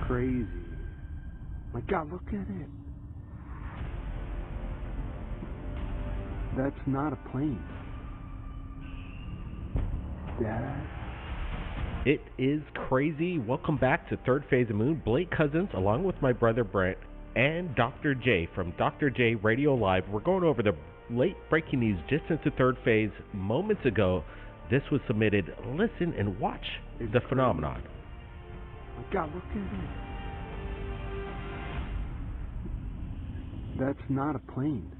crazy. My God, look at it. That's not a plane. Dad? It is crazy. Welcome back to Third Phase of Moon. Blake Cousins, along with my brother Brent, and Dr. J from Dr. J Radio Live. We're going over the late breaking news just into third phase moments ago. This was submitted. Listen and watch the phenomenon. My God, look at it. That's not a plane.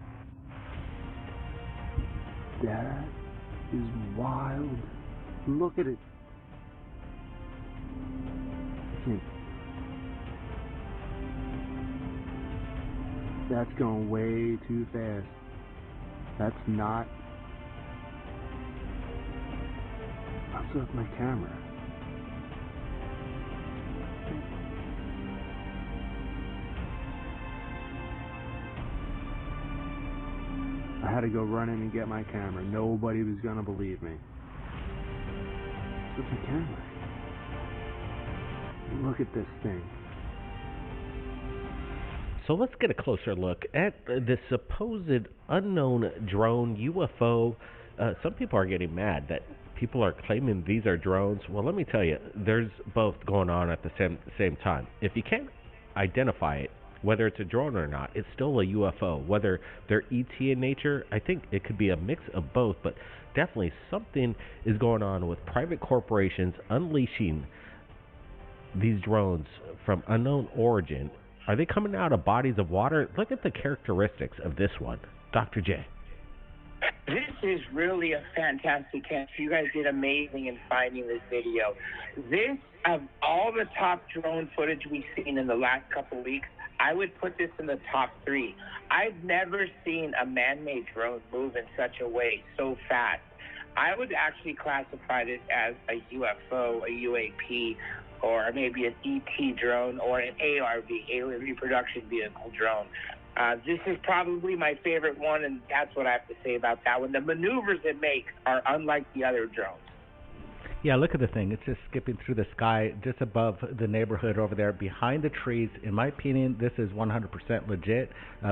That is wild. Look at it. That's going way too fast. That's not. I'll set up my camera. I had to go run in and get my camera. Nobody was going to believe me. Where's my camera? Look at this thing. So let's get a closer look at the supposed unknown drone UFO. Some people are getting mad that people are claiming these are drones. Well, let me tell you, there's both going on at the same time. If you can't identify it, whether it's a drone or not, it's still a UFO. Whether they're ET in nature, I think it could be a mix of both, but definitely something is going on with private corporations unleashing these drones from unknown origin. Are they coming out of bodies of water? Look at the characteristics of this one. Dr. J. This is really a fantastic catch. You guys did amazing in finding this video. This, of all the top drone footage we've seen in the last couple weeks, I would put this in the top 3. I've never seen a man-made drone move in such a way so fast. I would actually classify this as a UFO, a UAP, or maybe an ET drone, or an ARV, alien reproduction vehicle drone. This is probably my favorite one, and that's what I have to say about that one. The maneuvers it makes are unlike the other drones. Yeah, look at the thing. It's just skipping through the sky just above the neighborhood over there behind the trees. In my opinion, this is 100% legit.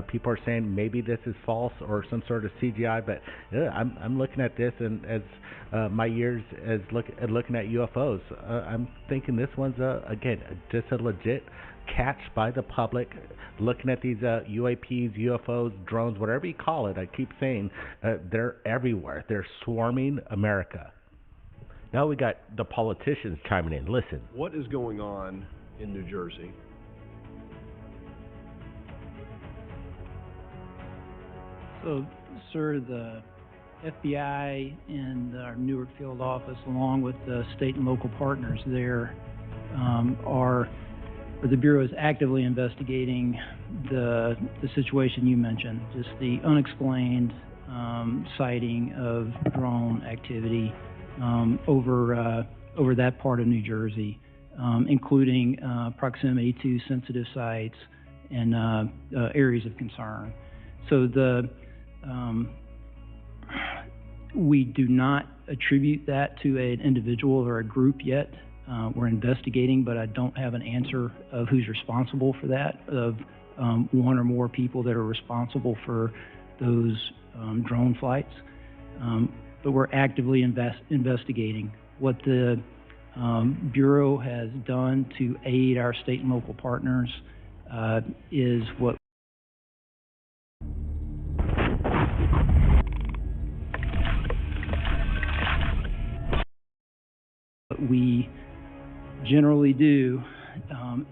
People are saying maybe this is false or some sort of CGI, but I'm looking at this, and as my years as looking at UFOs, I'm thinking this one's, again, just a legit catch by the public. Looking at these UAPs, UFOs, drones, whatever you call it, I keep saying they're everywhere. They're swarming America. Now we got the politicians chiming in. Listen. What is going on in New Jersey? So, sir, the FBI and our Newark field office, along with the state and local partners there, the Bureau is actively investigating the situation you mentioned, just the unexplained sighting of drone activity over that part of New Jersey, including proximity to sensitive sites and areas of concern. So we do not attribute that to an individual or a group yet. We're investigating, but I don't have an answer of who's responsible for that, of one or more people that are responsible for those drone flights. But we're actively investigating. What the Bureau has done to aid our state and local partners is what we generally do,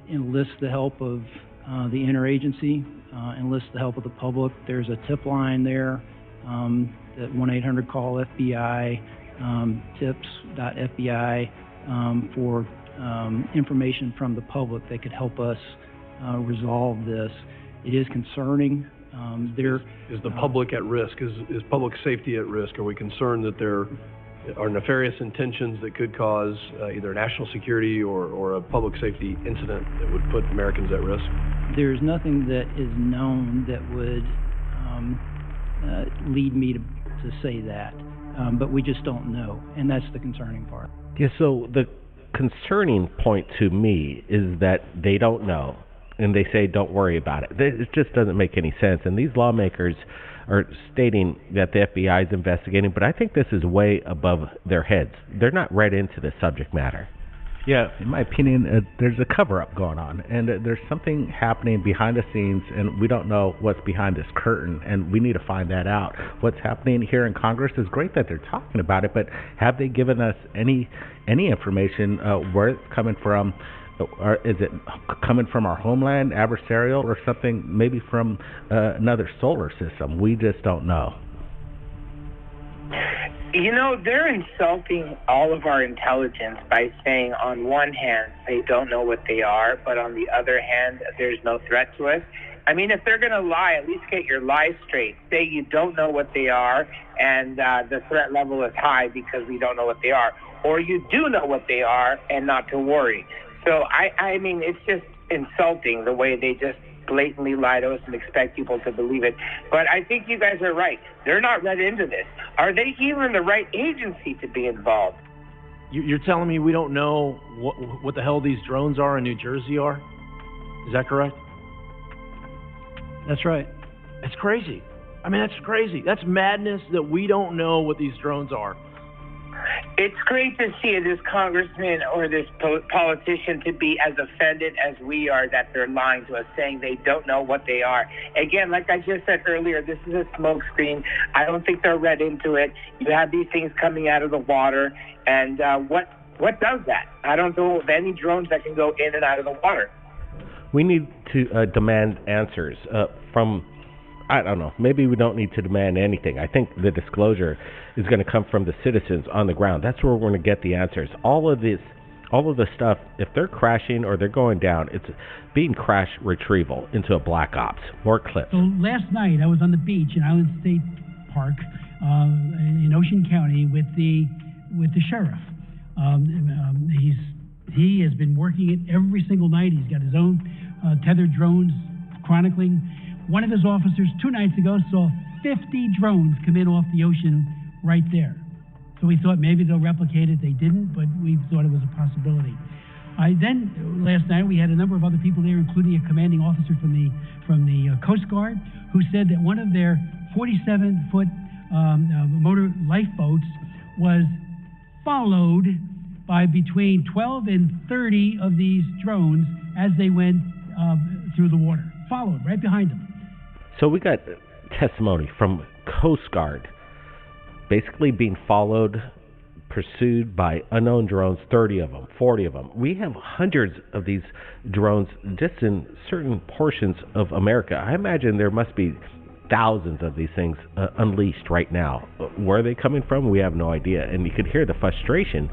enlist the help of the interagency, enlist the help of the public. There's a tip line there, that 1-800-CALL FBI, tips.fbi, for information from the public that could help us resolve this. It is concerning. Is the public at risk? Is public safety at risk? Are we concerned that there are nefarious intentions that could cause either national security or a public safety incident that would put Americans at risk? There's nothing that is known that would lead me to say that, but we just don't know, and that's the concerning part. Yeah, so concerning point to me is that they don't know, and they say don't worry about it. It just doesn't make any sense. And these lawmakers are stating that the FBI is investigating, but I think this is way above their heads. They're not read into the subject matter. Yeah, in my opinion, there's a cover-up going on, and there's something happening behind the scenes, and we don't know what's behind this curtain, and we need to find that out. What's happening here in Congress is great that they're talking about it, but have they given us any information where it's coming from? Or is it coming from our homeland, adversarial, or something maybe from another solar system? We just don't know. You know, they're insulting all of our intelligence by saying on one hand they don't know what they are, but on the other hand there's no threat to us. I mean, if they're going to lie, at least get your lies straight. Say you don't know what they are and the threat level is high because we don't know what they are. Or you do know what they are and not to worry. So, I mean, it's just insulting the way they just blatantly lie to us and expect people to believe it. But I think you guys are right. They're not read into this. Are they even the right agency to be involved? You're telling me we don't know what the hell these drones are in New Jersey are? Is that correct? That's right. It's crazy. I mean, that's crazy. That's madness that we don't know what these drones are. It's great to see this congressman or this politician to be as offended as we are that they're lying to us, saying they don't know what they are. Again, like I just said earlier, this is a smokescreen. I don't think they're read into it. You have these things coming out of the water, and what does that? I don't know of any drones that can go in and out of the water. We need to demand answers from, I don't know, maybe we don't need to demand anything. I think the disclosure is going to come from the citizens on the ground. That's where we're going to get the answers. All of the stuff, if they're crashing or they're going down, it's being crash retrieval into a black ops. More clips. So last night I was on the beach in Island State Park in Ocean County with the sheriff. He has been working it every single night. He's got his own tethered drones chronicling. One of his officers 2 nights ago saw 50 drones come in off the ocean right there. So we thought maybe they'll replicate it. They didn't, but we thought it was a possibility. Then last night we had a number of other people there, including a commanding officer from the Coast Guard, who said that one of their 47-foot motor lifeboats was followed by between 12 and 30 of these drones as they went through the water, followed right behind them. So we got testimony from Coast Guard, basically being followed, pursued by unknown drones, 30 of them, 40 of them. We have hundreds of these drones just in certain portions of America. I imagine there must be thousands of these things unleashed right now. Where are they coming from? We have no idea. And you could hear the frustration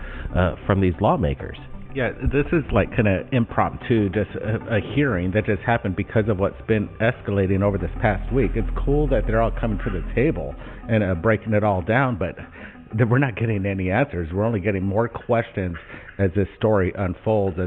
from these lawmakers. Yeah, this is like kind of impromptu, just a hearing that just happened because of what's been escalating over this past week. It's cool that they're all coming to the table and breaking it all down, but we're not getting any answers. We're only getting more questions as this story unfolds.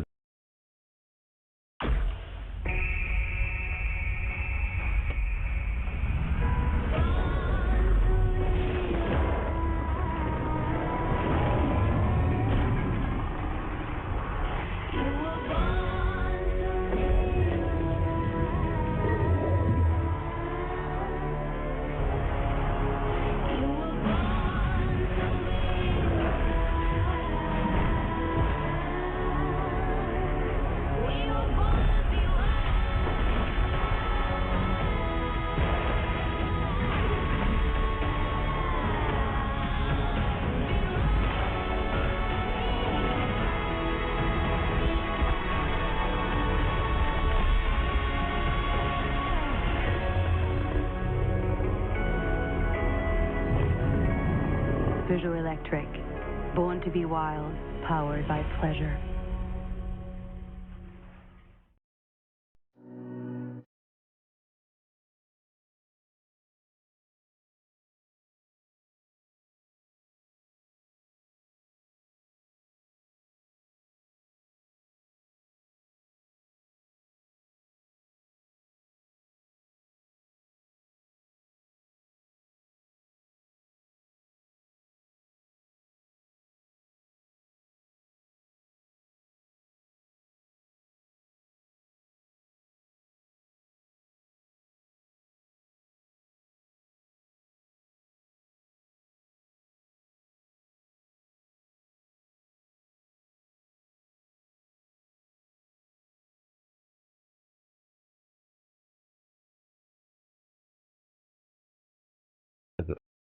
Visual Electric, born to be wild, powered by pleasure.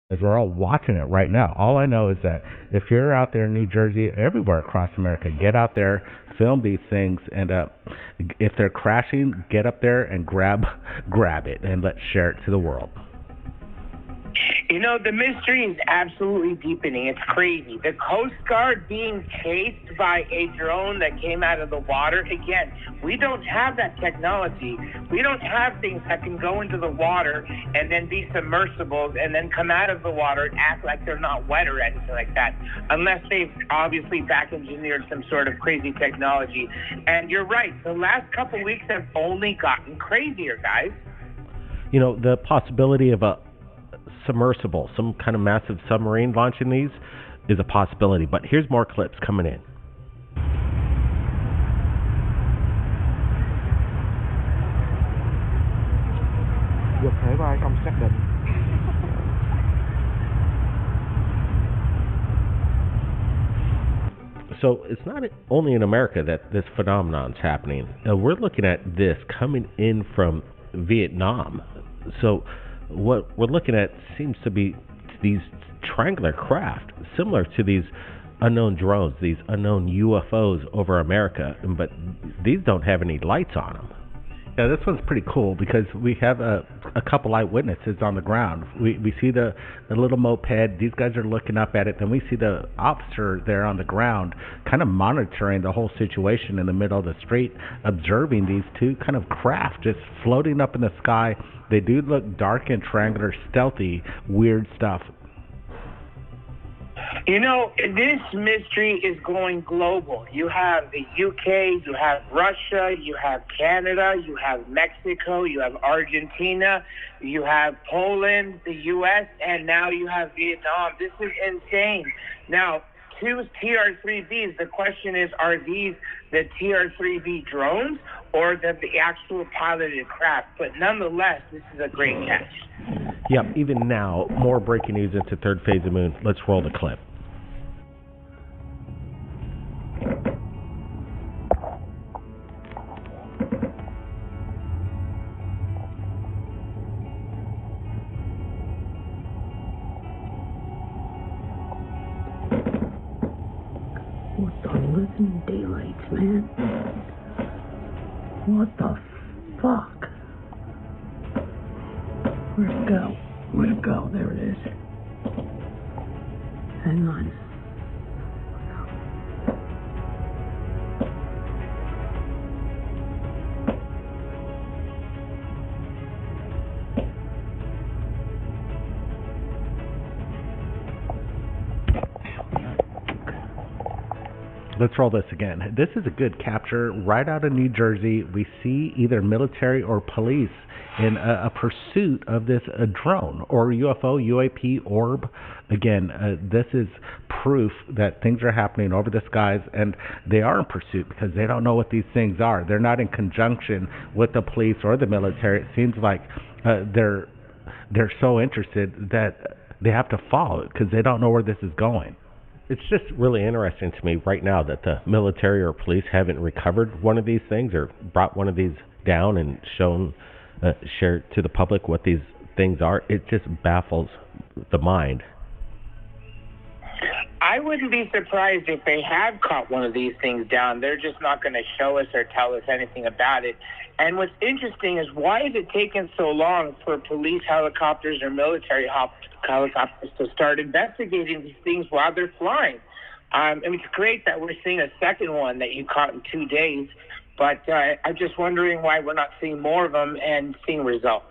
As we're all watching it right now. All I know is that if you're out there in New Jersey, everywhere across America, get out there, film these things, and if they're crashing, get up there and grab it, and let's share it to the world. You know, the mystery is absolutely deepening. It's crazy. The Coast Guard being chased by a drone that came out of the water. Again, we don't have that technology. We don't have things that can go into the water and then be submersibles and then come out of the water and act like they're not wet or anything like that, unless they've obviously back engineered some sort of crazy technology. And you're right. The last couple weeks have only gotten crazier, guys. You know, the possibility of a submersible, some kind of massive submarine launching these is a possibility. But here's more clips coming in. Vật thể bay không xác định. So it's not only in America that this phenomenon is happening. We're looking at this coming in from Vietnam. So what we're looking at seems to be these triangular craft, similar to these unknown drones, these unknown UFOs over America, but these don't have any lights on them. Yeah, this one's pretty cool because we have a couple eyewitnesses on the ground. We see the little moped. These guys are looking up at it. Then we see the officer there on the ground kind of monitoring the whole situation in the middle of the street, observing these two kind of craft just floating up in the sky. They do look dark and triangular, stealthy, weird stuff. You know, this mystery is going global. You have the UK, you have Russia, you have Canada, you have Mexico, you have Argentina, you have Poland, the US, and now you have Vietnam. This is insane. Now, two TR-3Bs, the question is, are these the TR-3B drones or the actual piloted craft? But nonetheless, this is a great catch. Yep, even now, more breaking news into third phase of the moon. Let's roll the clip. What the living daylights, man? What the fuck? Where'd it go? Where'd it go? There it is. Hang on. Let's roll this again. This is a good capture right out of New Jersey. We see either military or police in a pursuit of this drone or UFO, UAP, orb. Again, this is proof that things are happening over the skies, and they are in pursuit because they don't know what these things are. They're not in conjunction with the police or the military. It seems like they're so interested that they have to follow it because they don't know where this is going. It's just really interesting to me right now that the military or police haven't recovered one of these things or brought one of these down and shared to the public what these things are. It just baffles the mind. I wouldn't be surprised if they have caught one of these things down. They're just not going to show us or tell us anything about it. And what's interesting is, why is it taking so long for police helicopters or military helicopters to start investigating these things while they're flying? I mean, it's great that we're seeing a second one that you caught in 2 days, but I'm just wondering why we're not seeing more of them and seeing results.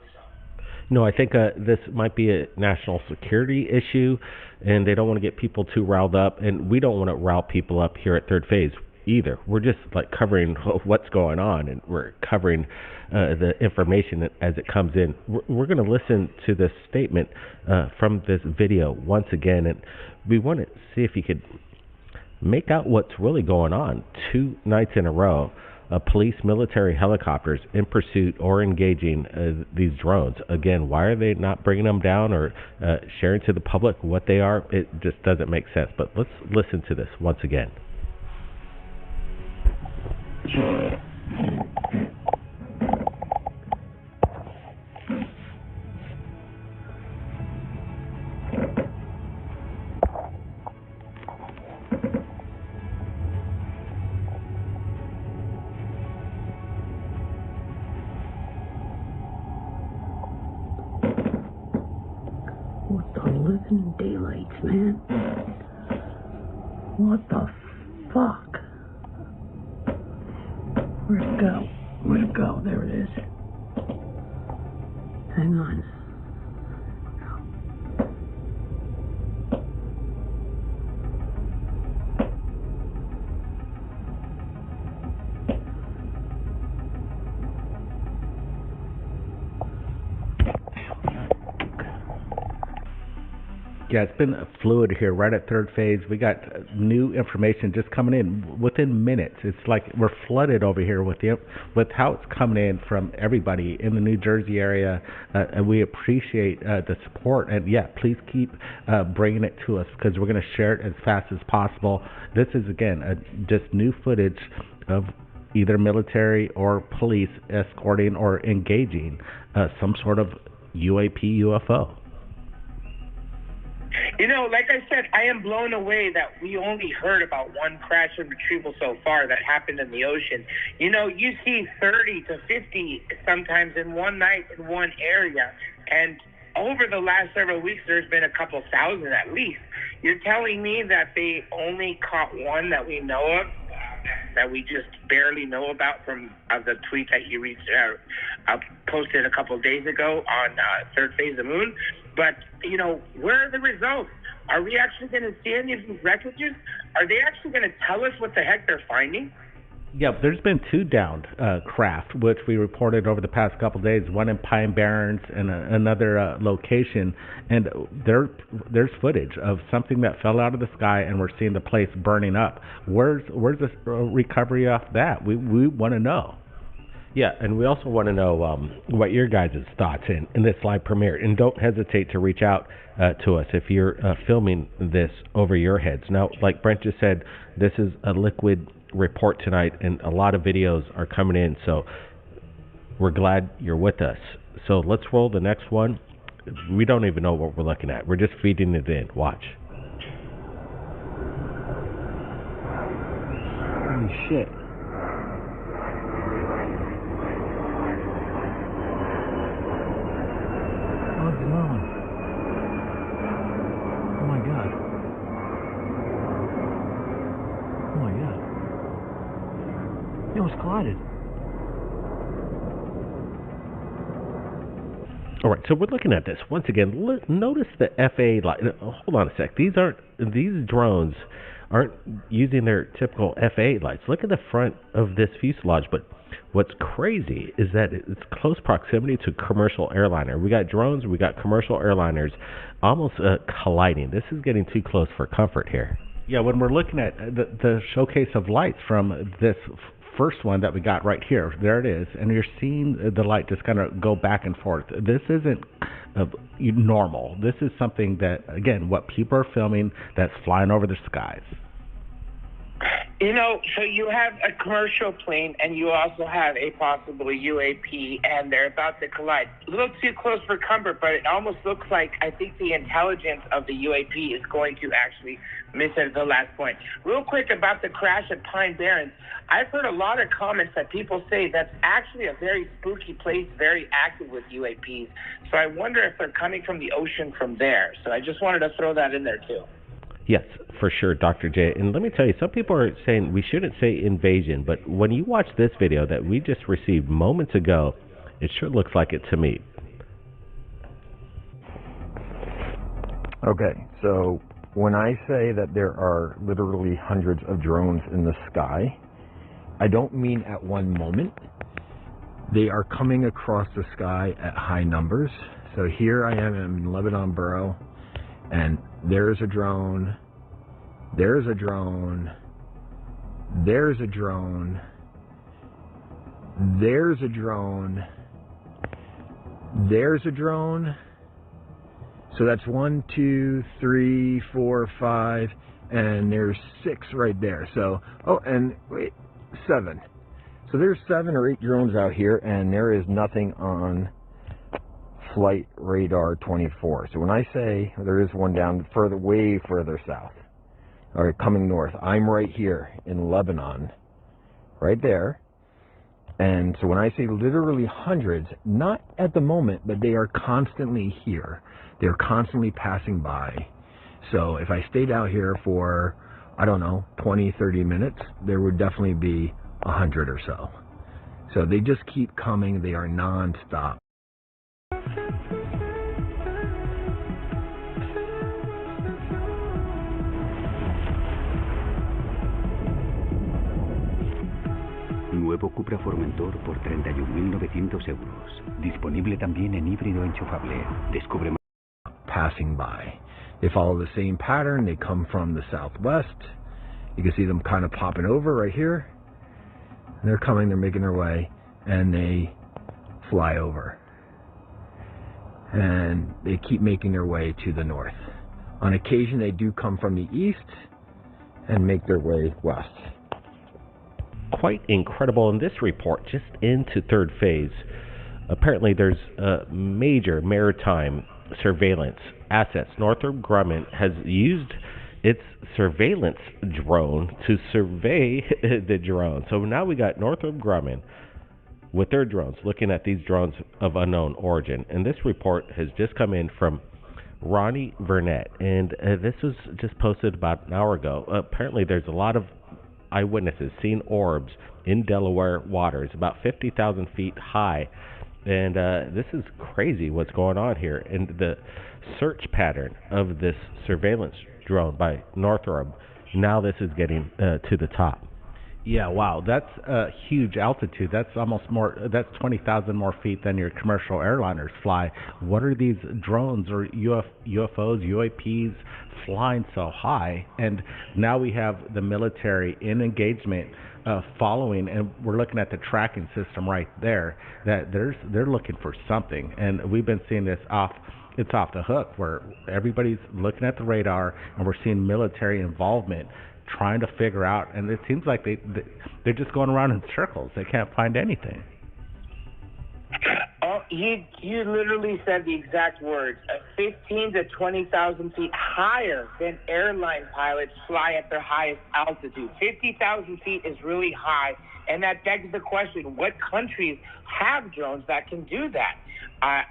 No, I think this might be a national security issue, and they don't want to get people too riled up, and we don't want to rile people up here at Third Phase either. We're just like covering what's going on, and we're covering the information as it comes in. We're going to listen to this statement from this video once again, and we want to see if you could make out what's really going on. 2 nights in a row, police, military helicopters in pursuit or engaging these drones. Again, why are they not bringing them down or sharing to the public what they are? It just doesn't make sense. But let's listen to this once again. the living daylights, man? What the fuck? Where'd it go? Where'd it go? There it is. Hang on. Yeah, it's been fluid here right at third phase. We got new information just coming in within minutes. It's like we're flooded over here with how it's coming in from everybody in the New Jersey area, and we appreciate the support. And yeah, please keep bringing it to us because we're going to share it as fast as possible. This is, again, just new footage of either military or police escorting or engaging some sort of UAP, UFO. You know, like I said, I am blown away that we only heard about one crash and retrieval so far that happened in the ocean. You know, you see 30 to 50 sometimes in one night in one area, and over the last several weeks, there's been a couple thousand at least. You're telling me that they only caught one that we know of, that we just barely know about from the tweet that you posted a couple of days ago on third phase of the moon? But, you know, where are the results? Are we actually going to see any of these wreckages? Are they actually going to tell us what the heck they're finding? Yeah, there's been two downed craft, which we reported over the past couple of days, one in Pine Barrens and another location. And there's footage of something that fell out of the sky, and we're seeing the place burning up. Where's the recovery off that? We want to know. Yeah, and we also want to know what your guys' thoughts in this live premiere. And don't hesitate to reach out to us if you're filming this over your heads. Now, like Brent just said, this is a liquid report tonight, and a lot of videos are coming in, so we're glad you're with us. So let's roll the next one. We don't even know what we're looking at. We're just feeding it in. Watch. Holy shit. What's wrong? Oh my god. Oh my god. It was collided. All right, so we're looking at this once again. Notice the FA light. Hold on a sec. These drones aren't using their typical FA lights. Look at the front of this fuselage. But what's crazy is that it's close proximity to commercial airliner. We got drones, we got commercial airliners, almost colliding. This is getting too close for comfort here. Yeah, when we're looking at the showcase of lights from this first one that we got right here, there it is, and you're seeing the light just kind of go back and forth. This isn't normal. This is something that, again, what people are filming that's flying over the skies. You know, so you have a commercial plane and you also have a possible UAP, and they're about to collide. A little too close for comfort, but it almost looks like I think the intelligence of the UAP is going to actually miss it at the last point. Real quick about the crash at Pine Barrens, I've heard a lot of comments that people say that's actually a very spooky place, very active with UAPs. So I wonder if they're coming from the ocean from there. So I just wanted to throw that in there too. Yes, for sure, Dr. J. And let me tell you, some people are saying we shouldn't say invasion, but when you watch this video that we just received moments ago, it sure looks like it to me. Okay, so when I say that there are literally hundreds of drones in the sky, I don't mean at one moment. They are coming across the sky at high numbers. So here I am in Lebanon Borough, and there's a drone, there's a drone, there's a drone, there's a drone, there's a drone. So that's 1, 2, 3, 4, 5, and there's 6 right there. So, oh, and wait, 7. So there's 7 or 8 drones out here, and there is nothing on Flight Radar 24. So when I say there is one down further, way further south, or coming north, I'm right here in Lebanon, right there. And so when I say literally hundreds, not at the moment, but they are constantly here. They're constantly passing by. So if I stayed out here for, I don't know, 20, 30 minutes, there would definitely be 100 or so. So they just keep coming. They are non-stop. Nuevo Cupra Formentor por 31.900 euros. Disponible también en híbrido enchufable. Descubre más. Passing by. They follow the same pattern. They come from the southwest. You can see them kind of popping over right here. And they're coming, they're making their way, and they fly over. And they keep making their way to the north. On occasion, they do come from the east and make their way west. Quite incredible. In this report, just into third phase, apparently there's major maritime surveillance assets. Northrop Grumman has used its surveillance drone to survey the drone. So now we got Northrop Grumman with their drones looking at these drones of unknown origin. And this report has just come in from Ronnie Burnett, and this was just posted about an hour ago. Apparently there's a lot of eyewitnesses seen orbs in Delaware waters about 50,000 feet high. And this is crazy what's going on here. And the search pattern of this surveillance drone by Northrop, now this is getting to the top. Yeah, wow, that's a huge altitude. That's almost more, that's 20,000 more feet than your commercial airliners fly. What are these drones or UFOs, UAPs flying so high? And now we have the military in engagement following, and we're looking at the tracking system right there, that they're looking for something. And we've been seeing this it's off the hook, where everybody's looking at the radar and we're seeing military involvement trying to figure out, and it seems like they're just going around in circles. They can't find anything. Oh, you literally said the exact words. 15 to 20,000 feet higher than airline pilots fly at their highest altitude. 50,000 feet is really high, and that begs the question, what countries have drones that can do that?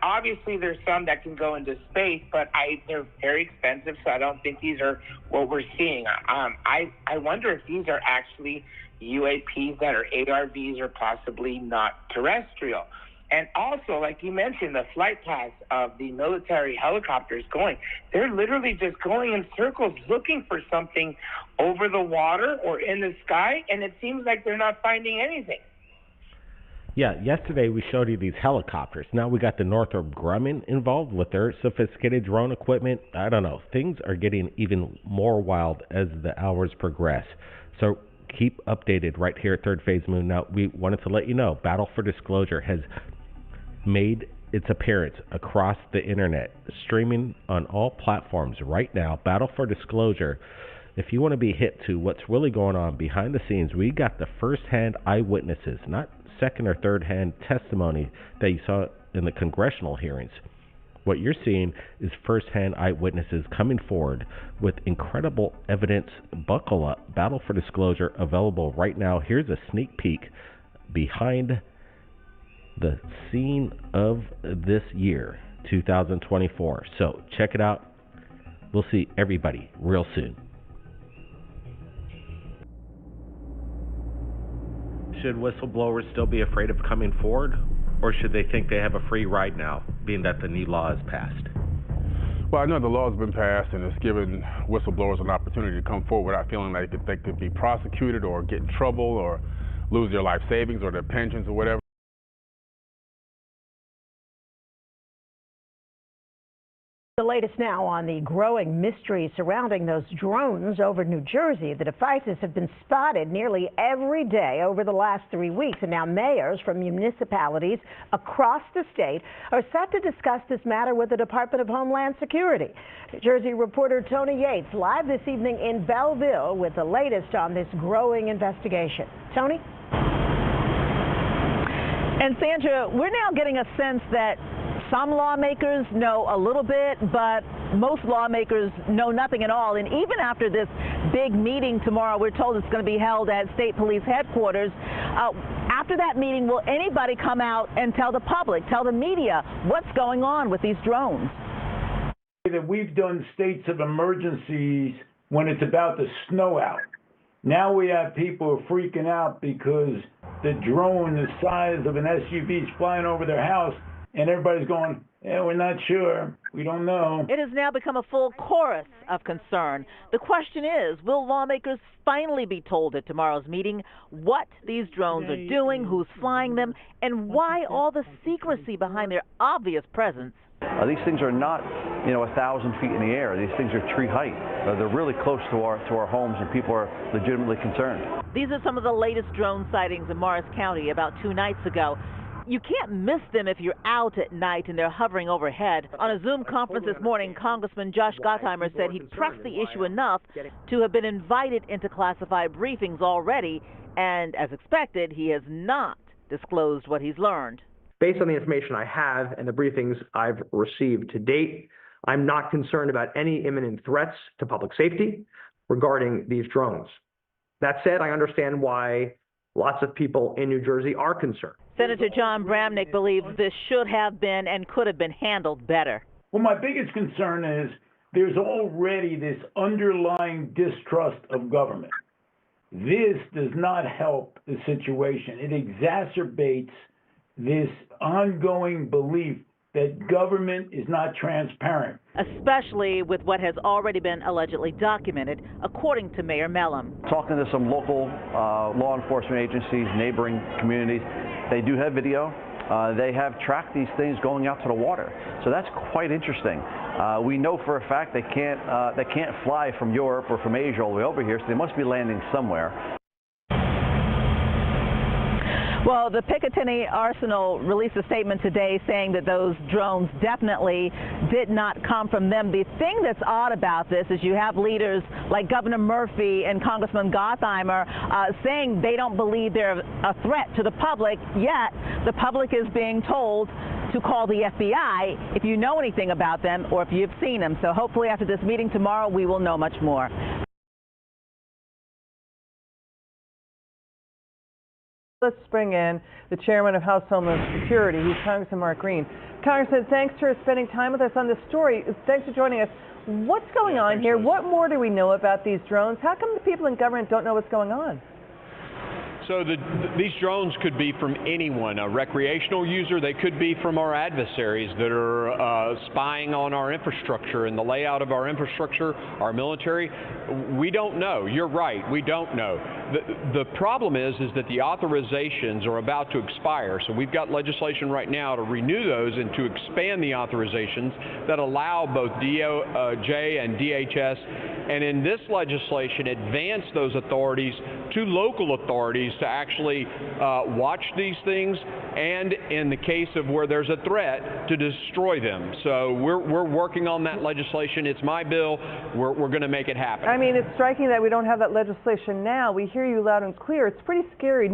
Obviously, there's some that can go into space, but they're very expensive, so I don't think these are what we're seeing. I wonder if these are actually UAPs that are ARVs or possibly not terrestrial. And also, like you mentioned, the flight paths of the military helicopters they're literally just going in circles looking for something over the water or in the sky, and it seems like they're not finding anything. Yeah, yesterday we showed you these helicopters. Now we got the Northrop Grumman involved with their sophisticated drone equipment. I don't know. Things are getting even more wild as the hours progress. So keep updated right here at Third Phase Moon. Now, we wanted to let you know, Battle for Disclosure has made its appearance across the internet, streaming on all platforms right now. Battle for Disclosure. If you want to be hip to what's really going on behind the scenes, we got the first-hand eyewitnesses, not second or third-hand testimony that you saw in the congressional hearings. What you're seeing is first-hand eyewitnesses coming forward with incredible evidence. Buckle up. Battle for Disclosure available right now. Here's a sneak peek behind the scene of this year, 2024. So check it out. We'll see everybody real soon. Should whistleblowers still be afraid of coming forward, or should they think they have a free ride now, being that the new law is passed? Well, I know the law has been passed, and it's given whistleblowers an opportunity to come forward without feeling like they could be prosecuted or get in trouble or lose their life savings or their pensions or whatever. The latest now on the growing mystery surrounding those drones over New Jersey. The devices have been spotted nearly every day over the last 3 weeks, and now mayors from municipalities across the state are set to discuss this matter with the Department of Homeland Security. New Jersey reporter Tony Yates live this evening in Belleville with the latest on this growing investigation. Tony? And Sandra, we're now getting a sense that some lawmakers know a little bit, but most lawmakers know nothing at all. And even after this big meeting tomorrow, we're told it's going to be held at State Police Headquarters. After that meeting, will anybody come out and tell the public, tell the media what's going on with these drones? That we've done states of emergencies when it's about to snow out. Now we have people freaking out because the drone the size of an SUV is flying over their house, and everybody's going, yeah, we're not sure. We don't know. It has now become a full chorus of concern. The question is, will lawmakers finally be told at tomorrow's meeting what these drones are doing, who's flying them, and why all the secrecy behind their obvious presence? These things are not, 1,000 feet in the air. These things are tree height. They're really close to our homes, and people are legitimately concerned. These are some of the latest drone sightings in Morris County about 2 nights ago. You can't miss them if you're out at night and they're hovering overhead. On a Zoom conference this morning, Congressman Josh Gottheimer said he'd pressed the issue enough to have been invited into classified briefings already, and as expected, he has not disclosed what he's learned. Based on the information I have and the briefings I've received to date, I'm not concerned about any imminent threats to public safety regarding these drones. That said, I understand why lots of people in New Jersey are concerned. Senator John Bramnick believes this should have been and could have been handled better. Well, my biggest concern is there's already this underlying distrust of government. This does not help the situation. It exacerbates this ongoing belief that government is not transparent. Especially with what has already been allegedly documented, according to Mayor Mellom. Talking to some local law enforcement agencies, neighboring communities, they do have video. They have tracked these things going out to the water. So that's quite interesting. We know for a fact they can't fly from Europe or from Asia all the way over here, so they must be landing somewhere. Well, the Picatinny Arsenal released a statement today saying that those drones definitely did not come from them. The thing that's odd about this is you have leaders like Governor Murphy and Congressman Gottheimer saying they don't believe they're a threat to the public, yet the public is being told to call the FBI if you know anything about them or if you've seen them. So hopefully after this meeting tomorrow, we will know much more. Let's bring in the chairman of House Homeland Security. He's Congressman Mark Green. Congressman, thanks for spending time with us on this story. Thanks for joining us. What's going on here? What more do we know about these drones? How come the people in government don't know what's going on? So these drones could be from anyone, a recreational user. They could be from our adversaries that are spying on our infrastructure and the layout of our infrastructure, our military. We don't know. You're right. We don't know. The problem is that the authorizations are about to expire. So we've got legislation right now to renew those and to expand the authorizations that allow both DOJ and DHS, and in this legislation advance those authorities to local authorities to actually watch these things, and in the case of where there's a threat, to destroy them. So we're working on that legislation. It's my bill. We're going to make it happen. I mean, it's striking that we don't have that legislation now. We hear you loud and clear. It's pretty scary.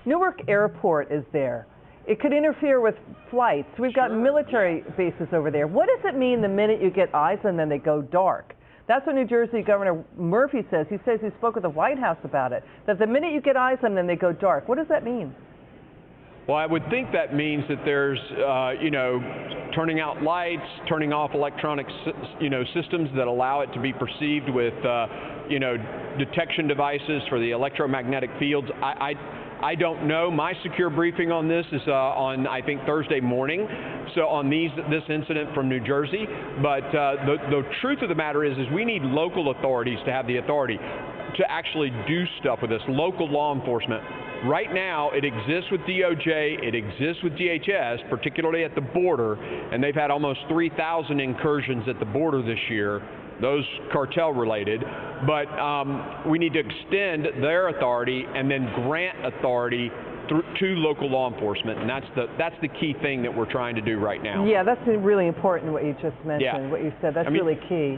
Newark Airport is there. It could interfere with flights. We've got military bases over there. What does it mean the minute you get eyes on them, they go dark? That's what New Jersey Governor Murphy says. He says he spoke with the White House about it, that the minute you get eyes on them, they go dark. What does that mean? Well, I would think that means that there's, turning out lights, turning off electronic, systems that allow it to be perceived with, detection devices for the electromagnetic fields. I don't know. My secure briefing on this is on, I think, Thursday morning. So on this incident from New Jersey. But the truth of the matter is we need local authorities to have the authority to actually do stuff with this, local law enforcement. Right now, it exists with DOJ, it exists with DHS, particularly at the border, and they've had almost 3,000 incursions at the border this year, those cartel-related. But we need to extend their authority and then grant authority to local law enforcement, and that's the key thing that we're trying to do right now. Yeah, that's really important what you just mentioned, what you said. That's really key.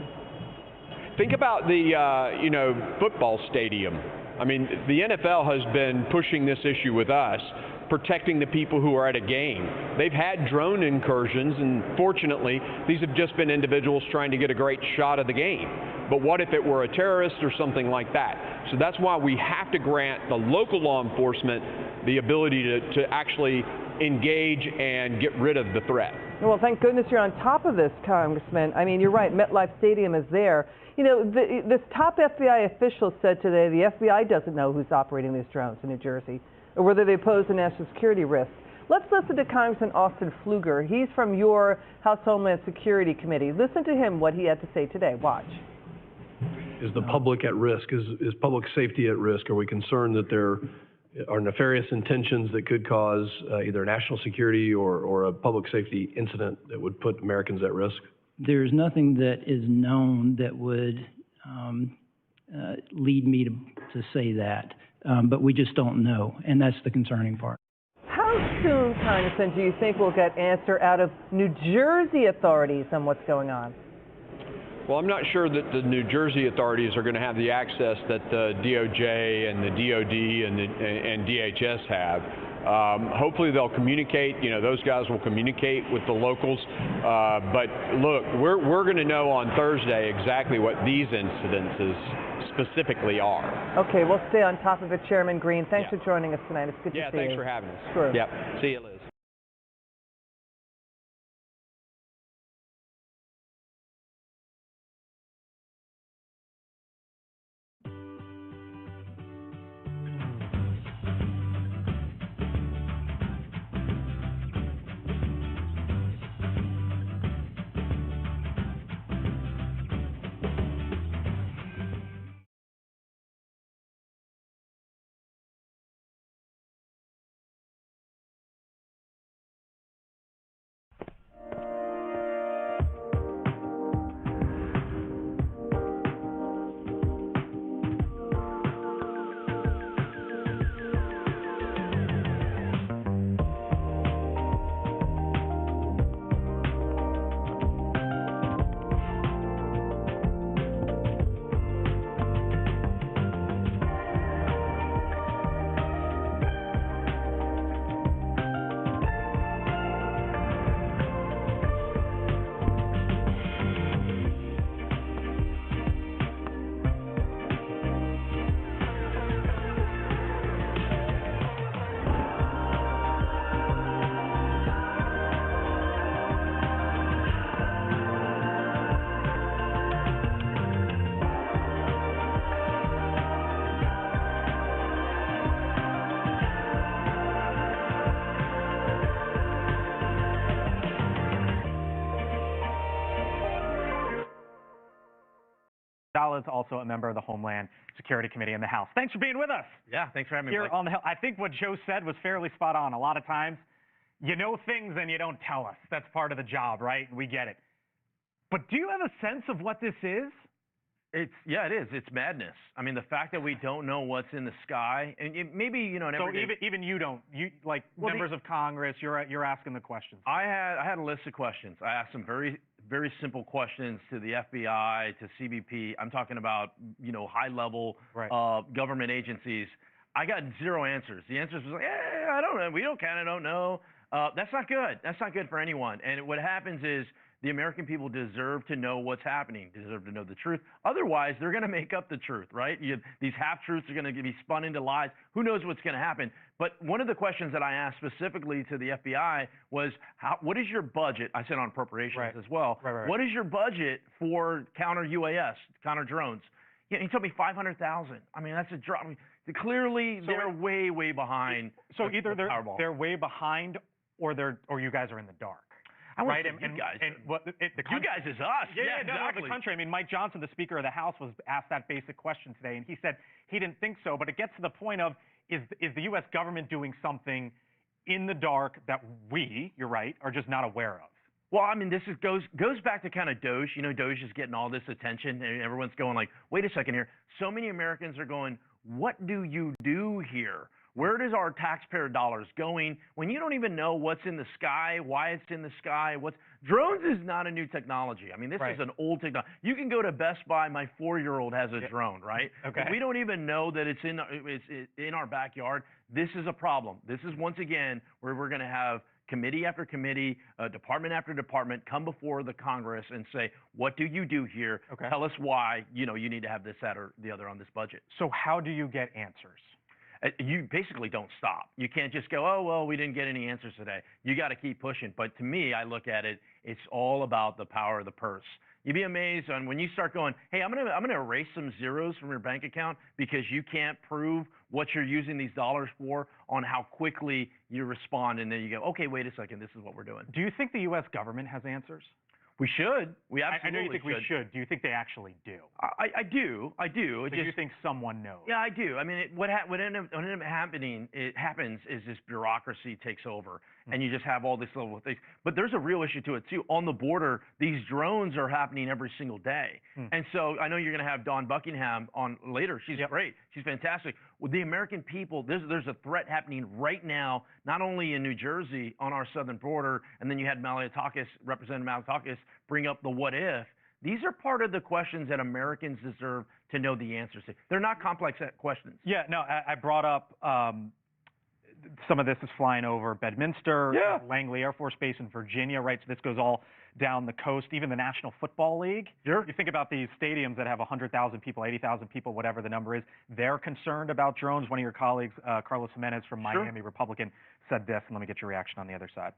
Think about the football stadium. I mean, the NFL has been pushing this issue with us, protecting the people who are at a game. They've had drone incursions, and fortunately, these have just been individuals trying to get a great shot of the game. But what if it were a terrorist or something like that? So that's why we have to grant the local law enforcement the ability to actually engage and get rid of the threat. Well, thank goodness you're on top of this, Congressman. I mean, you're right. MetLife Stadium is there. You know, this top FBI official said today the FBI doesn't know who's operating these drones in New Jersey or whether they pose a national security risk. Let's listen to Congressman Austin Pfluger. He's from your House Homeland Security Committee. Listen to him, what he had to say today. Watch. Is the public at risk? Is public safety at risk? Are we concerned that there are nefarious intentions that could cause either national security or a public safety incident that would put Americans at risk? There's nothing that is known that would lead me to say that, but we just don't know, and that's the concerning part. How soon, Congressman, do you think we'll get answer out of New Jersey authorities on what's going on? Well, I'm not sure that the New Jersey authorities are going to have the access that the DOJ and the DOD and DHS have. Hopefully they'll communicate, you know, those guys will communicate with the locals. But look, we're going to know on Thursday exactly what these incidences specifically are. Okay, we'll stay on top of it. Chairman Green, thanks for joining us tonight. It's good to see you. Yeah, thanks for having us. Sure. Yep. See you, Liz. Is also a member of the Homeland Security Committee in the House. Thanks for being with us. Yeah, thanks for having me. Here on the Hill. I think what Joe said was fairly spot on. A lot of times, you know things and you don't tell us. That's part of the job, right? We get it. But do you have a sense of what this is? Yeah, it is. It's madness. I mean, the fact that we don't know what's in the sky, and maybe, you know, so even you don't. You members of Congress, you're asking the questions. I had a list of questions. I asked some very simple questions to the FBI, to CBP. I'm talking about, you know, high level government agencies. I got zero answers. The answers was like, I don't know. We don't kind of don't know. That's not good. That's not good for anyone. And what happens is, the American people deserve to know what's happening, deserve to know the truth. Otherwise, they're going to make up the truth, right? These half-truths are going to be spun into lies. Who knows what's going to happen? But one of the questions that I asked specifically to the FBI was, what is your budget? I said on appropriations as well. What is your budget for counter-UAS, counter-drones? Yeah, he told me 500,000. I mean, that's a drop. I mean, clearly, they're way, way behind. So either they're way behind, or you guys are in the dark. Right, and you guys. You guys is us. Yeah, exactly. No, the country. I mean, Mike Johnson, the Speaker of the House, was asked that basic question today, and he said he didn't think so. But it gets to the point of, is the U.S. government doing something in the dark that we, you're right, are just not aware of? Well, I mean, this goes back to kind of Doge. You know, Doge is getting all this attention, and everyone's going like, wait a second here. So many Americans are going, what do you do here? Where does our taxpayer dollars going when you don't even know what's in the sky, why it's in the sky? Drones is not a new technology. I mean, this is an old technology. You can go to Best Buy. My 4-year-old has a drone, right? Okay. If we don't even know that it's in our backyard, this is a problem. This is, once again, where we're going to have committee after committee, department after department come before the Congress and say, what do you do here? Tell us why, you know, you need to have this, that, or the other on this budget. So how do you get answers? you basically don't stop. You can't just go, oh, well, we didn't get any answers today. You got to keep pushing. But to me, I look at it, it's all about the power of the purse. You'd be amazed on when you start going, hey, I'm gonna erase some zeros from your bank account because you can't prove what you're using these dollars for, on how quickly you respond, and then you go, okay, wait a second, this is what we're doing. Do you think the U.S. government has answers? We should. We absolutely I know you think we should. Do you think they actually do? I do. Do you think someone knows? Yeah, I do. I mean, what ends up happening, it happens is this bureaucracy takes over, and you just have all these little things. But there's a real issue to it, too. On the border, these drones are happening every single day. And so I know you're going to have Dawn Buckingham on later. She's great. She's fantastic. With the American people, there's a threat happening right now, not only in New Jersey on our southern border, and then you had Representative Malliotakis bring up the what if. These are part of the questions that Americans deserve to know the answers to. They're not complex questions. Yeah, no, I brought up some of this is flying over Bedminster, Langley Air Force Base in Virginia, right? So this goes all down the coast, even the National Football League. Sure. You think about these stadiums that have 100,000 people, 80,000 people, whatever the number is. They're concerned about drones. One of your colleagues, Carlos Jimenez from Miami, Republican, said this, and let me get your reaction on the other side.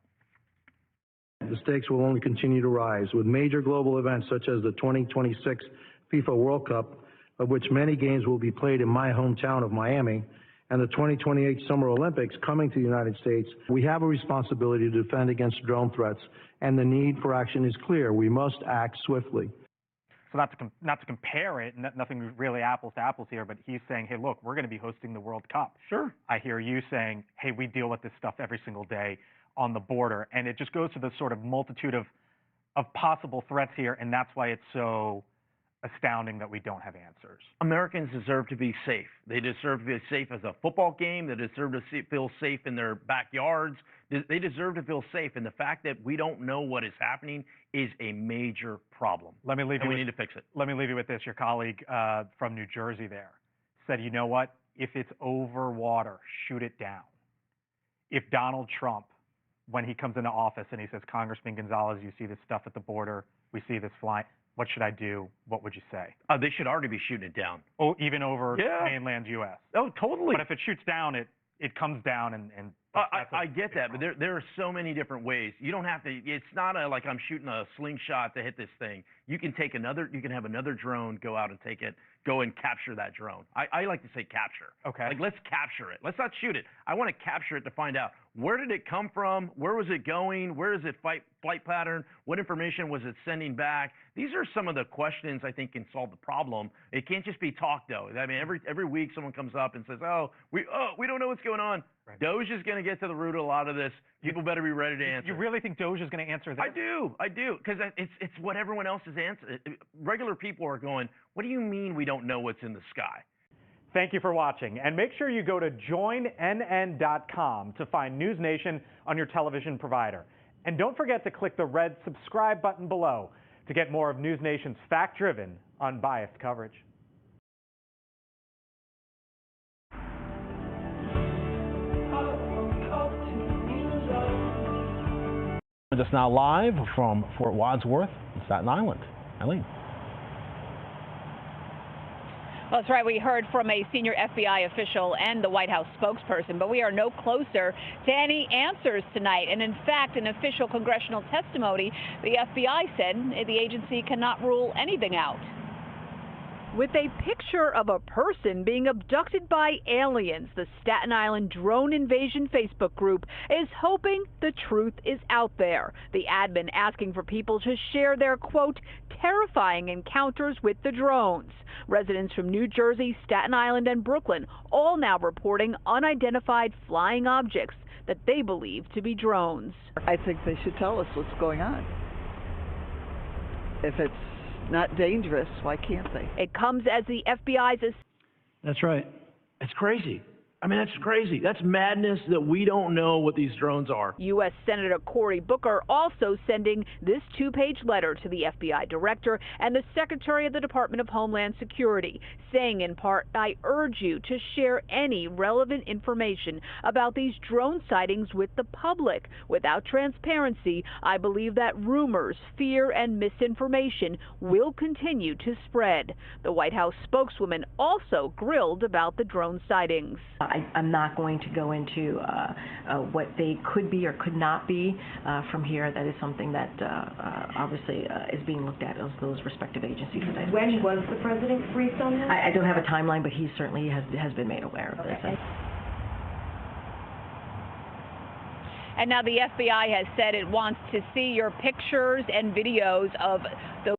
The stakes will only continue to rise with major global events such as the 2026 FIFA World Cup, of which many games will be played in my hometown of Miami, and the 2028 Summer Olympics coming to the United States. We have a responsibility to defend against drone threats, and the need for action is clear. We must act swiftly. So not to compare it, nothing really apples to apples here, but he's saying, hey, look, we're going to be hosting the World Cup. Sure. I hear you saying, hey, we deal with this stuff every single day on the border. And it just goes to the sort of multitude of possible threats here, and that's why it's so astounding that we don't have answers. Americans deserve to be safe. They deserve to be safe as a football game. They deserve to feel safe in their backyards. They deserve to feel safe. And the fact that we don't know what is happening is a major problem. We need to fix it. Let me leave you with this. Your colleague from New Jersey there said, you know what? If it's over water, shoot it down. If Donald Trump, when he comes into office and he says, Congressman Gonzalez, you see this stuff at the border, we see this flying, what should I do? What would you say? They should already be shooting it down. Oh, even over mainland U.S. Oh, totally. But if it shoots down, it comes down and I get that, but there are so many different ways. You don't have to. It's not like I'm shooting a slingshot to hit this thing. You can have another drone go out and go and capture that drone. I like to say capture. Okay. Like, let's capture it. Let's not shoot it. I want to capture it to find out where did it come from, where was it going, where is it flight pattern, what information was it sending back. These are some of the questions I think can solve the problem. It can't just be talk though. I mean, every week someone comes up and says, we don't know what's going on. Right. Doge is going to get to the root of a lot of this. People better be ready to answer. You really think Doge is going to answer this? I do, because it's what everyone else is answering. Regular people are going, what do you mean we don't know what's in the sky? Thank you for watching, and make sure you go to joinnn.com to find News Nation on your television provider. And don't forget to click the red subscribe button below to get more of News Nation's fact-driven, unbiased coverage. Just now live from Fort Wadsworth, Staten Island. Eileen. Well, that's right. We heard from a senior FBI official and the White House spokesperson, but we are no closer to any answers tonight. And in fact, in official congressional testimony, the FBI said the agency cannot rule anything out. With a picture of a person being abducted by aliens, the Staten Island Drone Invasion Facebook group is hoping the truth is out there. The admin asking for people to share their, quote, terrifying encounters with the drones. Residents from New Jersey, Staten Island, and Brooklyn all now reporting unidentified flying objects that they believe to be drones. I think they should tell us what's going on. If it's not dangerous, why can't they? It comes as the FBI's... That's right. It's crazy. I mean, that's crazy. That's madness that we don't know what these drones are. U.S. Senator Cory Booker also sending this two-page letter to the FBI director and the Secretary of the Department of Homeland Security, saying in part, I urge you to share any relevant information about these drone sightings with the public. Without transparency, I believe that rumors, fear, and misinformation will continue to spread. The White House spokeswoman also grilled about the drone sightings. I'm not going to go into what they could be or could not be from here. That is something that obviously is being looked at as those respective agencies. When was the president briefed on this? I don't have a timeline, but he certainly has been made aware of this. And now the FBI has said it wants to see your pictures and videos of the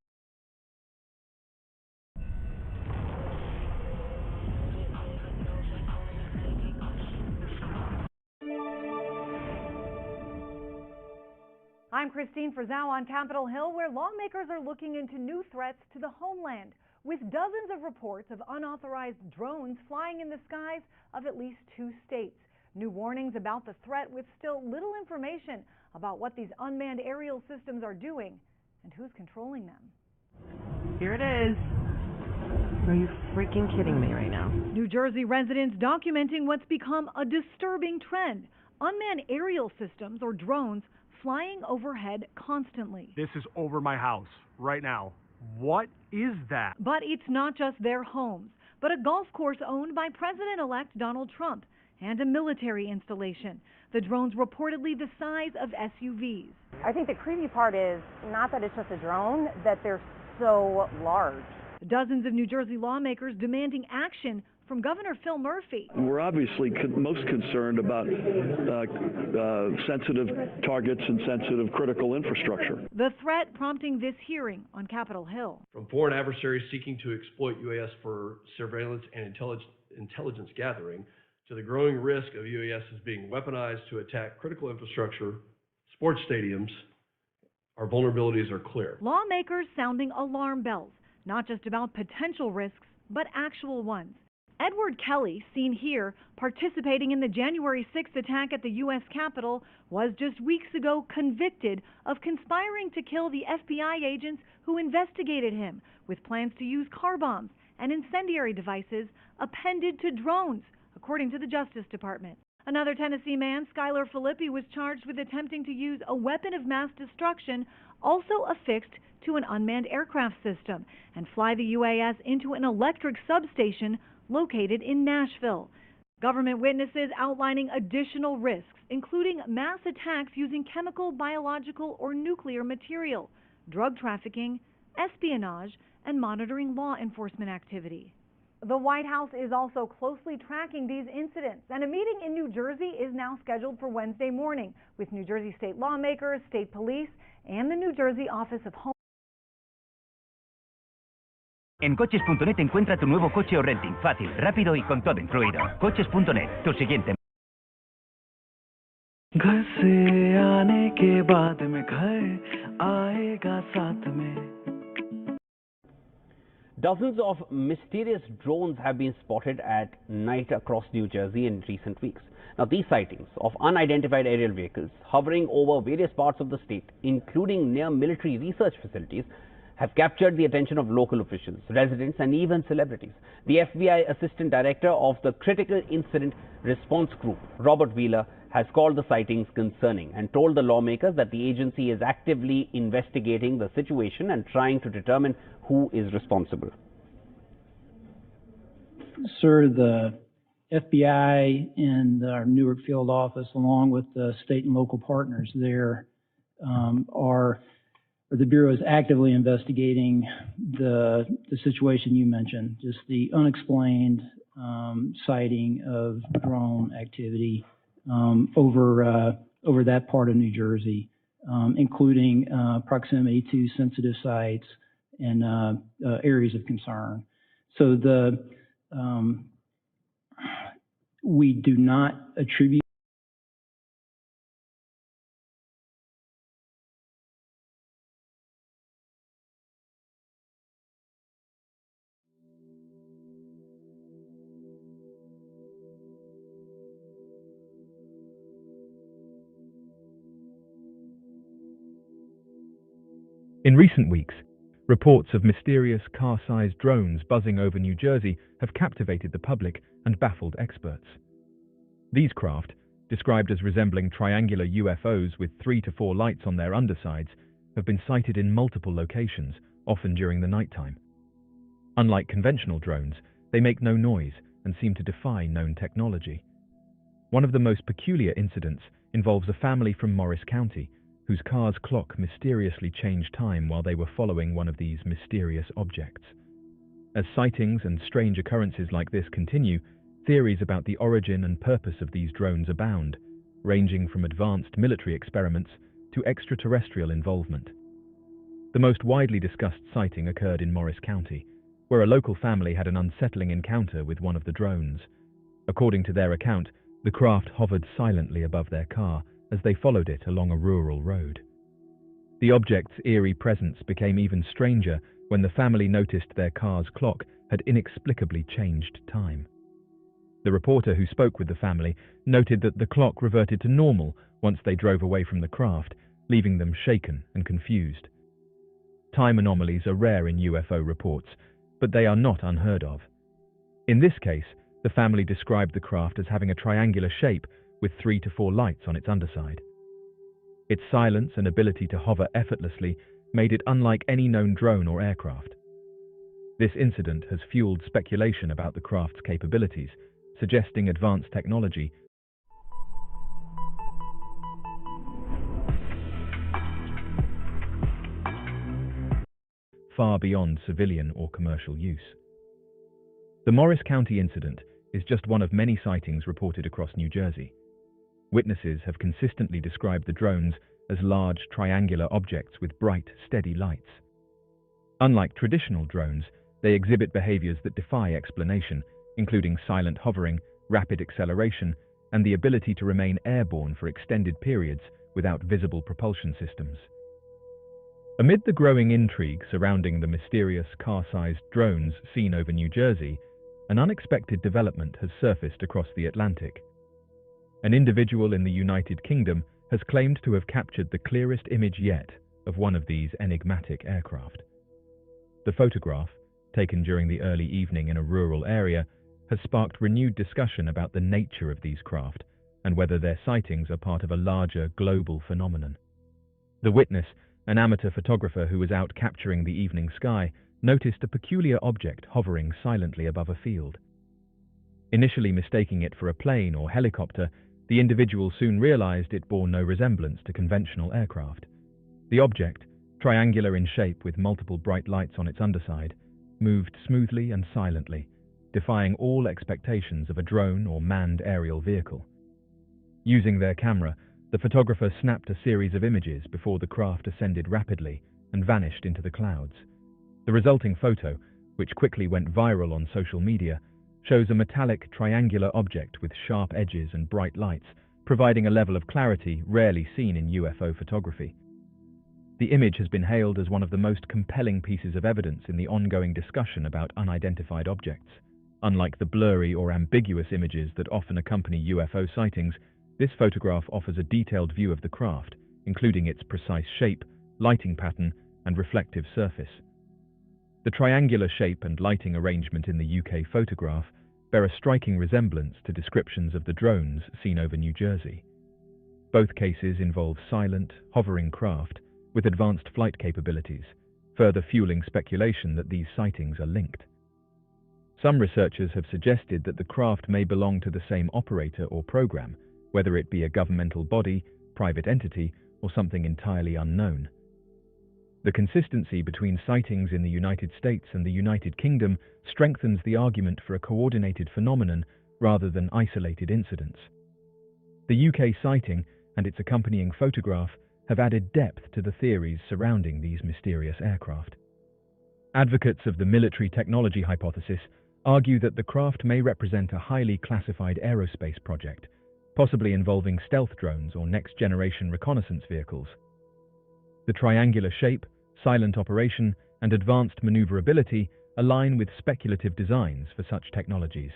I'm Christine Frizzau on Capitol Hill, where lawmakers are looking into new threats to the homeland, with dozens of reports of unauthorized drones flying in the skies of at least 2 states. New warnings about the threat, with still little information about what these unmanned aerial systems are doing and who's controlling them. Here it is. Are you freaking kidding me right now? New Jersey residents documenting what's become a disturbing trend: unmanned aerial systems, or drones, flying overhead constantly. This is over my house right now. What is that? But it's not just their homes, but a golf course owned by President-elect Donald Trump and a military installation. The drones reportedly the size of SUVs. I think the creepy part is not that it's just a drone, that they're so large. Dozens of New Jersey lawmakers demanding action from Governor Phil Murphy. We're obviously most concerned about sensitive targets and sensitive critical infrastructure. The threat prompting this hearing on Capitol Hill. From foreign adversaries seeking to exploit UAS for surveillance and intelligence gathering, to the growing risk of UAS being weaponized to attack critical infrastructure, sports stadiums, our vulnerabilities are clear. Lawmakers sounding alarm bells, not just about potential risks, but actual ones. Edward Kelly, seen here participating in the January 6th attack at the U.S. Capitol, was just weeks ago convicted of conspiring to kill the FBI agents who investigated him, with plans to use car bombs and incendiary devices appended to drones, according to the Justice Department. Another Tennessee man, Skylar Filippi, was charged with attempting to use a weapon of mass destruction, also affixed to an unmanned aircraft system, and fly the UAS into an electric substation located in Nashville. Government witnesses outlining additional risks, including mass attacks using chemical, biological, or nuclear material, drug trafficking, espionage, and monitoring law enforcement activity. The White House is also closely tracking these incidents, and a meeting in New Jersey is now scheduled for Wednesday morning with New Jersey state lawmakers, state police, and the New Jersey Office of Home. En coches.net encuentra tu nuevo coche o renting, fácil, rápido y con todo incluido. Coches.net, tu siguiente. घर से आने के बाद में घर आएगा साथ में. Dozens of mysterious drones have been spotted at night across New Jersey in recent weeks. Now, these sightings of unidentified aerial vehicles hovering over various parts of the state, including near military research facilities, have captured the attention of local officials, residents, and even celebrities. The FBI Assistant Director of the Critical Incident Response Group, Robert Wheeler, has called the sightings concerning and told the lawmakers that the agency is actively investigating the situation and trying to determine who is responsible. Sir, the FBI and our Newark field office, along with the state and local partners there, the Bureau is actively investigating the situation you mentioned, just the unexplained sighting of drone activity over that part of New Jersey, including proximity to sensitive sites and areas of concern. So we do not attribute In recent weeks, reports of mysterious car-sized drones buzzing over New Jersey have captivated the public and baffled experts. These craft, described as resembling triangular UFOs with 3 to 4 lights on their undersides, have been sighted in multiple locations, often during the nighttime. Unlike conventional drones, they make no noise and seem to defy known technology. One of the most peculiar incidents involves a family from Morris County, whose car's clock mysteriously changed time while they were following one of these mysterious objects. As sightings and strange occurrences like this continue, theories about the origin and purpose of these drones abound, ranging from advanced military experiments to extraterrestrial involvement. The most widely discussed sighting occurred in Morris County, where a local family had an unsettling encounter with one of the drones. According to their account, the craft hovered silently above their car as they followed it along a rural road. The object's eerie presence became even stranger when the family noticed their car's clock had inexplicably changed time. The reporter who spoke with the family noted that the clock reverted to normal once they drove away from the craft, leaving them shaken and confused. Time anomalies are rare in UFO reports, but they are not unheard of. In this case, the family described the craft as having a triangular shape with 3 to 4 lights on its underside. Its silence and ability to hover effortlessly made it unlike any known drone or aircraft. This incident has fueled speculation about the craft's capabilities, suggesting advanced technology far beyond civilian or commercial use. The Morris County incident is just one of many sightings reported across New Jersey. Witnesses have consistently described the drones as large triangular objects with bright, steady lights. Unlike traditional drones, they exhibit behaviors that defy explanation, including silent hovering, rapid acceleration, and the ability to remain airborne for extended periods without visible propulsion systems. Amid the growing intrigue surrounding the mysterious car-sized drones seen over New Jersey, an unexpected development has surfaced across the Atlantic. An individual in the United Kingdom has claimed to have captured the clearest image yet of one of these enigmatic aircraft. The photograph, taken during the early evening in a rural area, has sparked renewed discussion about the nature of these craft and whether their sightings are part of a larger global phenomenon. The witness, an amateur photographer who was out capturing the evening sky, noticed a peculiar object hovering silently above a field. Initially mistaking it for a plane or helicopter, the individual soon realized it bore no resemblance to conventional aircraft. The object, triangular in shape with multiple bright lights on its underside, moved smoothly and silently, defying all expectations of a drone or manned aerial vehicle. Using their camera, the photographer snapped a series of images before the craft ascended rapidly and vanished into the clouds. The resulting photo, which quickly went viral on social media, shows a metallic triangular object with sharp edges and bright lights, providing a level of clarity rarely seen in UFO photography. The image has been hailed as one of the most compelling pieces of evidence in the ongoing discussion about unidentified objects. Unlike the blurry or ambiguous images that often accompany UFO sightings, this photograph offers a detailed view of the craft, including its precise shape, lighting pattern, and reflective surface. The triangular shape and lighting arrangement in the UK photograph bear a striking resemblance to descriptions of the drones seen over New Jersey. Both cases involve silent, hovering craft with advanced flight capabilities, further fueling speculation that these sightings are linked. Some researchers have suggested that the craft may belong to the same operator or program, whether it be a governmental body, private entity, or something entirely unknown. The consistency between sightings in the United States and the United Kingdom strengthens the argument for a coordinated phenomenon rather than isolated incidents. The UK sighting and its accompanying photograph have added depth to the theories surrounding these mysterious aircraft. Advocates of the military technology hypothesis argue that the craft may represent a highly classified aerospace project, possibly involving stealth drones or next-generation reconnaissance vehicles. The triangular shape, silent operation, and advanced maneuverability align with speculative designs for such technologies,